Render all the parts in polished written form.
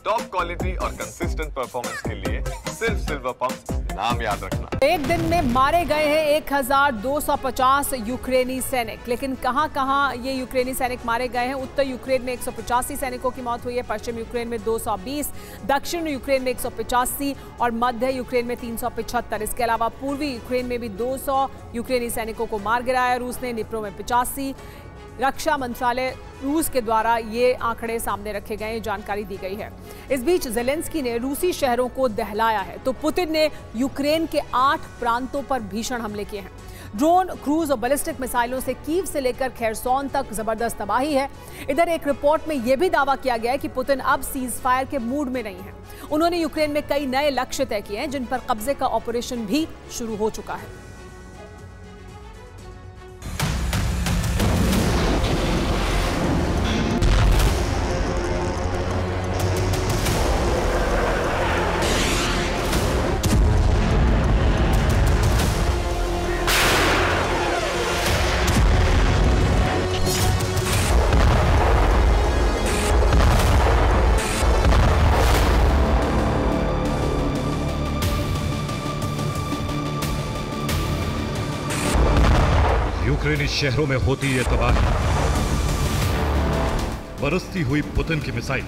Top quality और consistent performance के लिए सिर्फ सिल्वर पंप नाम याद रखना। एक दिन में मारे गए हैं 1250 यूक्रेनी सैनिक, लेकिन कहां ये यूक्रेनी सैनिक मारे गए हैं? उत्तर यूक्रेन में 185 सैनिकों की मौत हुई है, पश्चिम यूक्रेन में 220, दक्षिण यूक्रेन में 185 और मध्य यूक्रेन में 375। इसके अलावा पूर्वी यूक्रेन में भी 200 यूक्रेनी सैनिकों को मार गिराया रूस ने, निप्रो में 85। रक्षा मंत्रालय रूस के द्वारा ये आंकड़े सामने रखे गए, जानकारी दी गई है। इस बीच जेलेंस्की ने रूसी शहरों को दहलाया है, तो पुतिन ने यूक्रेन के 8 प्रांतों पर भीषण हमले किए हैं। ड्रोन, क्रूज और बैलिस्टिक मिसाइलों से कीव से लेकर खेरसोन तक जबरदस्त तबाही है। इधर एक रिपोर्ट में यह भी दावा किया गया है कि पुतिन अब सीज फायर के मूड में नहीं है। उन्होंने यूक्रेन में कई नए लक्ष्य तय किए हैं, जिन पर कब्जे का ऑपरेशन भी शुरू हो चुका है। यूक्रेनी शहरों में होती ये तबाही, बरसती हुई पुतिन की मिसाइल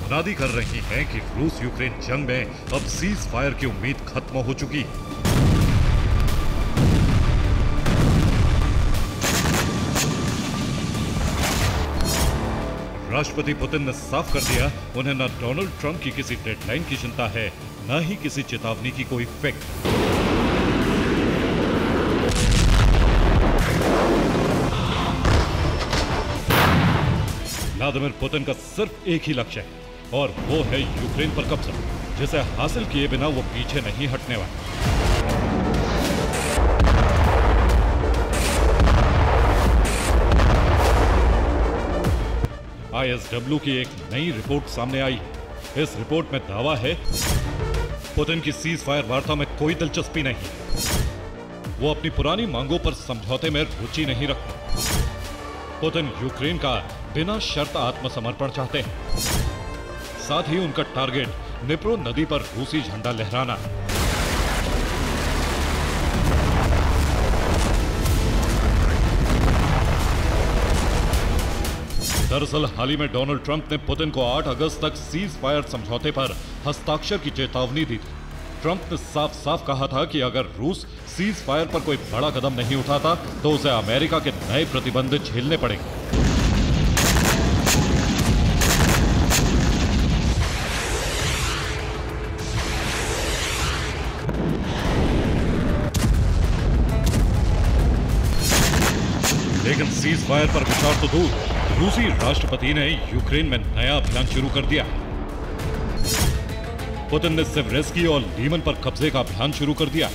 मुनादी कर रही हैं कि रूस यूक्रेन जंग में अब सीज फायर की उम्मीद खत्म हो चुकी। राष्ट्रपति पुतिन ने साफ कर दिया, उन्हें न डोनाल्ड ट्रंप की किसी डेडलाइन की चिंता है, न ही किसी चेतावनी की कोई फिक्र। व्लादिमीर पुतिन का सिर्फ एक ही लक्ष्य है और वो है यूक्रेन पर कब्जा, जिसे हासिल किए बिना वो पीछे नहीं हटने वाले। ISW की एक नई रिपोर्ट सामने आई है। इस रिपोर्ट में दावा है पुतिन की सीज फायर वार्ता में कोई दिलचस्पी नहीं। वो अपनी पुरानी मांगों पर समझौते में रुचि नहीं रखते। पुतिन यूक्रेन का बिना शर्त आत्मसमर्पण चाहते हैं। साथ ही उनका टारगेट निप्रो नदी पर रूसी झंडा लहराना है। दरअसल हाल ही में डोनाल्ड ट्रंप ने पुतिन को 8 अगस्त तक सीज फायर समझौते पर हस्ताक्षर की चेतावनी दी थी। ट्रंप ने साफ साफ कहा था कि अगर रूस सीज फायर पर कोई बड़ा कदम नहीं उठाता तो उसे अमेरिका के नए प्रतिबंध झेलने पड़ेंगे। लेकिन सीज फायर पर विचार तो दूर, रूसी राष्ट्रपति ने यूक्रेन में नया अभियान शुरू कर दिया। पुतिन ने सेवरेस्की और लीमन पर कब्जे का अभियान शुरू कर दिया।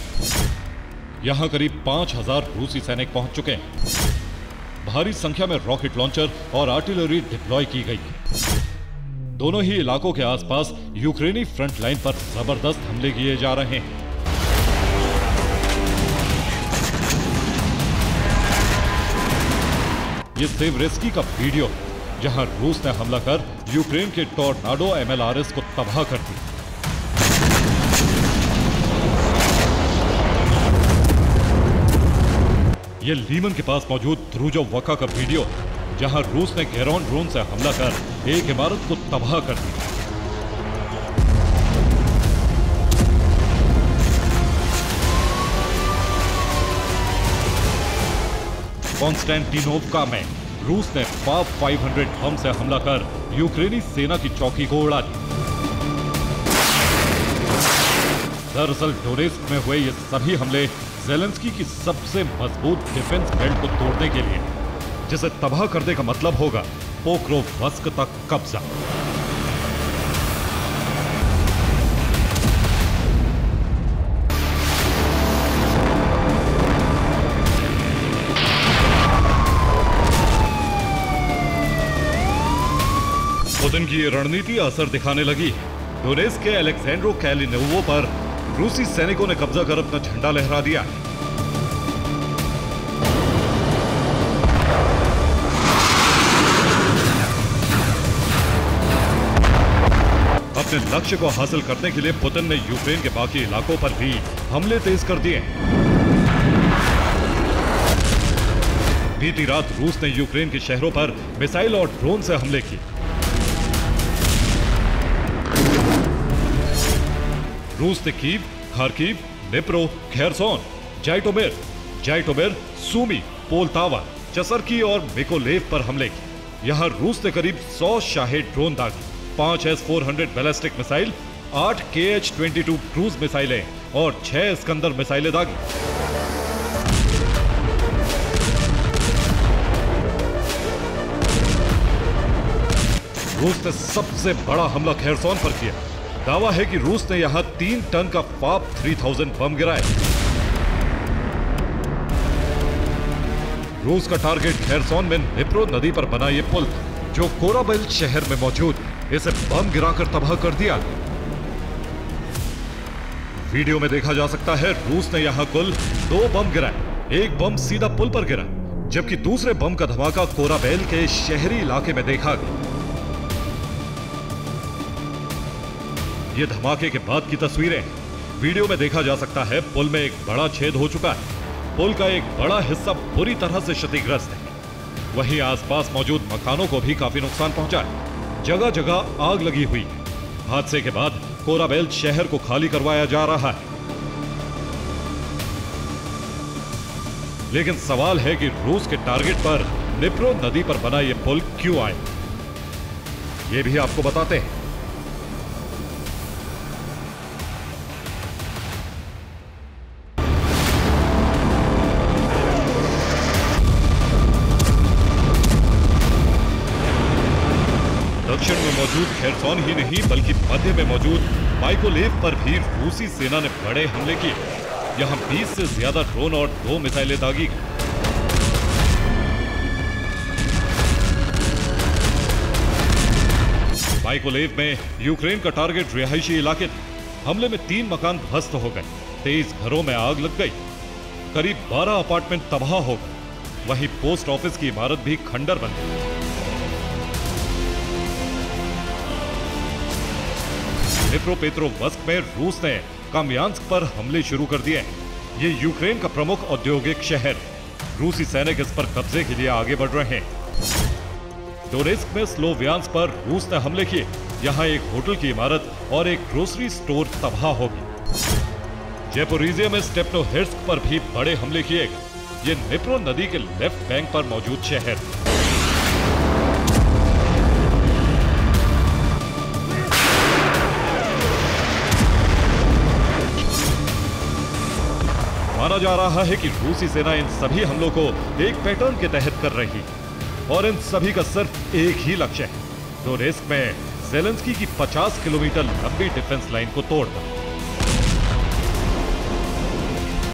यहां करीब 5000 रूसी सैनिक पहुंच चुके हैं। भारी संख्या में रॉकेट लॉन्चर और आर्टिलरी डिप्लॉय की गई है। दोनों ही इलाकों के आसपास यूक्रेनी फ्रंट लाइन पर जबरदस्त हमले किए जा रहे हैं। ये सेवरेस्की का वीडियो, जहां रूस ने हमला कर यूक्रेन के टॉर्नाडो MLRS को तबाह कर दिया। ये लीमन के पास मौजूद द्रुजोवका का वीडियो, जहां रूस ने गेरॉन ड्रोन से हमला कर एक इमारत को तबाह कर दिया। कॉन्स्टेंटिनोवका में रूस ने पाव 500 बम से हमला कर यूक्रेनी सेना की चौकी को उड़ा दिया। दरअसल डोनेस्क में हुए ये सभी हमले जेलेंस्की की सबसे मजबूत डिफेंस बेल्ट को तोड़ने के लिए, जिसे तबाह करने का मतलब होगा पोक्रोवस्क तक कब्जा। पुतिन की ये रणनीति असर दिखाने लगी। डोनेस्क के अलेक्जेंड्रो कैलिनोवो पर रूसी सैनिकों ने कब्जा कर अपना झंडा लहरा दिया। अपने लक्ष्य को हासिल करने के लिए पुतिन ने यूक्रेन के बाकी इलाकों पर भी हमले तेज कर दिए। बीती रात रूस ने यूक्रेन के शहरों पर मिसाइल और ड्रोन से हमले किए। रूस ने कीव, खार्किव, निप्रो, खेरसोन, जाइटोमिर, सूमी, पोलतावा, चसरकी और मिकोलेव पर हमले किए। यहां रूस ने करीब 100 शाहेद ड्रोन दागे, 5 S-400 ballistic missile, 8 KH-22 cruise मिसाइलें और 6 इस्कंदर मिसाइलें दागी। रूस ने सबसे बड़ा हमला खेरसोन पर किया। दावा है कि रूस ने यहां 3 टन का FAP 3000 बम गिराए। रूस का टारगेट खेरसोन में निप्रो नदी पर बना ये पुल था, जो कोराबेल शहर में मौजूद। इसे बम गिराकर तबाह कर दिया। वीडियो में देखा जा सकता है रूस ने यहां कुल 2 बम गिराए। एक बम सीधा पुल पर गिरा, जबकि दूसरे बम का धमाका कोराबेल के शहरी इलाके में देखा गया। ये धमाके के बाद की तस्वीरें। वीडियो में देखा जा सकता है पुल में एक बड़ा छेद हो चुका है। पुल का एक बड़ा हिस्सा बुरी तरह से क्षतिग्रस्त है। वहीं आसपास मौजूद मकानों को भी काफी नुकसान पहुंचा है। जगह जगह आग लगी हुई है। हादसे के बाद कोराबेल शहर को खाली करवाया जा रहा है। लेकिन सवाल है कि रूस के टारगेट पर निप्रो नदी पर बना यह पुल क्यों आए, यह भी आपको बताते हैं। दक्षिण में मौजूद खेरसोन ही नहीं बल्कि मध्य में मौजूद माइकोलेव पर भी रूसी सेना ने बड़े हमले किए। यहां 20 से ज्यादा ड्रोन और 2 मिसाइलें दागी गई। माइकोलेव में यूक्रेन का टारगेट रिहायशी इलाके थे। हमले में 3 मकान ध्वस्त हो गए, 23 घरों में आग लग गई, करीब 12 अपार्टमेंट तबाह हो गए। वहीं पोस्ट ऑफिस की इमारत भी खंडर बन गई। डिनिप्रोपेट्रोव्स्क में रूस ने काम्यांस्क पर हमले शुरू कर दिए। ये यूक्रेन का प्रमुख औद्योगिक शहर। रूसी सैनिक इस पर कब्जे के लिए आगे बढ़ रहे हैं। डोनेस्क में स्लोवियांस्क पर रूस ने हमले किए। यहां एक होटल की इमारत और एक ग्रोसरी स्टोर तबाह हो गई। ज़ेपोरिज़िया में स्टेपनोहिर्स्क पर भी बड़े हमले किए गए। ये निप्रो नदी के लेफ्ट बैंक पर मौजूद शहर। माना जा रहा है कि रूसी सेना इन सभी हमलों को एक पैटर्न के तहत कर रही है और इन सभी का सिर्फ एक ही लक्ष्य है, डोनेस्क में ज़ेलेंस्की की 50 किलोमीटर लंबी डिफेंस लाइन को तोड़ना।